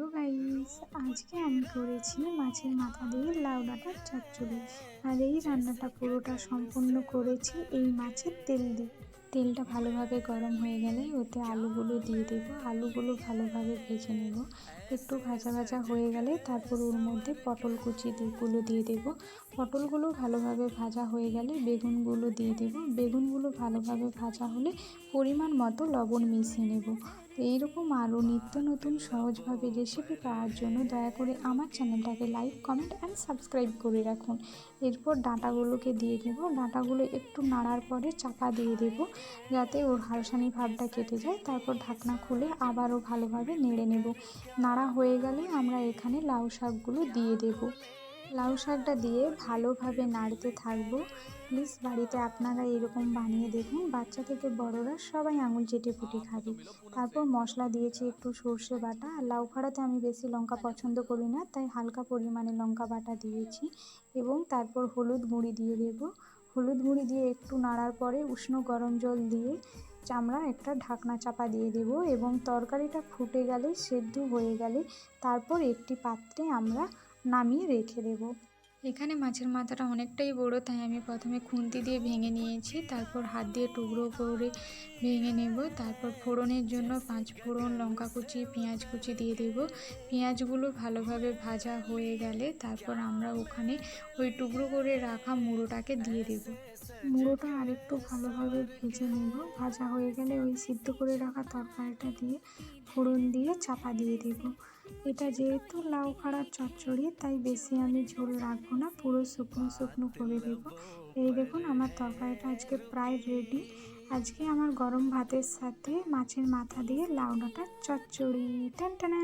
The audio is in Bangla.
হ্যালো গাইস, আজকে আমি করেছি মাছের মাথা দিয়ে লাউ ডাঁটার চচ্চড়ি। আর এই রান্নাটা পুরোটা সম্পূর্ণ করেছি এই মাছের তেল দিয়ে। তেলটা ভালোভাবে গরম হয়ে গেলে ওতে আলুগুলো দিয়ে দেবো। আলুগুলো ভালোভাবে ভেজে নেব। একটু ভাজা ভাজা হয়ে গেলে তারপর ওর মধ্যে পটল কুচিগুলো দিয়ে দেবো। পটলগুলো ভালোভাবে ভাজা হয়ে গেলে বেগুনগুলো দিয়ে দেবো। বেগুনগুলো ভালোভাবে ভাজা হলে পরিমাণ মতো লবণ মিশিয়ে নেব। তো এইরকম আরও নিত্য নতুন সহজভাবে রেসিপি পাওয়ার জন্য দয়া করে আমার চ্যানেলটাকে লাইক, কমেন্ট অ্যান্ড সাবস্ক্রাইব করে রাখুন। এরপর ডাঁটাগুলোকে দিয়ে দেবো। ডাঁটাগুলো একটু নাড়ার পরে চাপা দিয়ে দেবো যাতে ওর হালসানি ভাবটা কেটে যায়। তারপর ঢাকনা খুলে আবারও ভালোভাবে নেড়ে নেব। নাড়া হয়ে গেলে আমরা এখানে লাউ শাকগুলো দিয়ে দেবো। লাউ শাকটা দিয়ে ভালোভাবে নাড়তে থাকবো। প্লিজ বাড়িতে আপনারা এরকম বানিয়ে দেখুন, বাচ্চা থেকে বড়রা সবাই আঙুল চেটে পুটে খাবে। তারপর মশলা দিয়েছি একটু সর্ষে বাটা। আর লাউ খাড়াতে আমি বেশি লঙ্কা পছন্দ করি না, তাই হালকা পরিমাণে লঙ্কা বাটা দিয়েছি। এবং তারপর হলুদ গুঁড়ি দিয়ে দেবো। হলুদ গুঁড়ি দিয়ে একটু নাড়ার পরে উষ্ণ গরম জল দিয়ে আমরা একটা ঢাকনা চাপা দিয়ে দেব। এবং তরকারিটা ফুটে গেলে, সেদ্ধ হয়ে গেলে তারপর একটি পাত্রে আমরা নামিয়ে রেখে দেব। এখানে মাছের মাথাটা অনেকটাই বড়, তাই আমি প্রথমে খুন্তি দিয়ে ভেঙে নিয়েছি, তারপর হাত দিয়ে টুকরো করে ভেঙে নেব। তারপর ফোড়নের জন্য 5 ফোড়ন, লঙ্কা কুচি, পেঁয়াজ কুচি দিয়ে দেব। পেঁয়াজগুলো ভালোভাবে ভাজা হয়ে গেলে তারপর আমরা ওখানে ওই টুকরো করে রাখা মুড়োটাকে দিয়ে দেব। মুড়োটা আরেকটু ভালোভাবে ভেজে নেব। ভাজা হয়ে গেলে ওই সিদ্ধ করে রাখা তরকারিটা দিয়ে ফোড়ন দিয়ে চাপা দিয়ে দেব। এটা যেহেতু লাউ খাড়ার চচ্চড়ি, তাই বেশি আমি ঝোল রাখবো না, পুরো শুকনো শুকনো করে দেব। এই দেখুন আমার তরকারিটা আজকে প্রায় রেডি। আজকে আমার গরম ভাতের সাথে মাছের মাথা দিয়ে লাউ ডাঁটার চচ্চড়ি। টান টানা।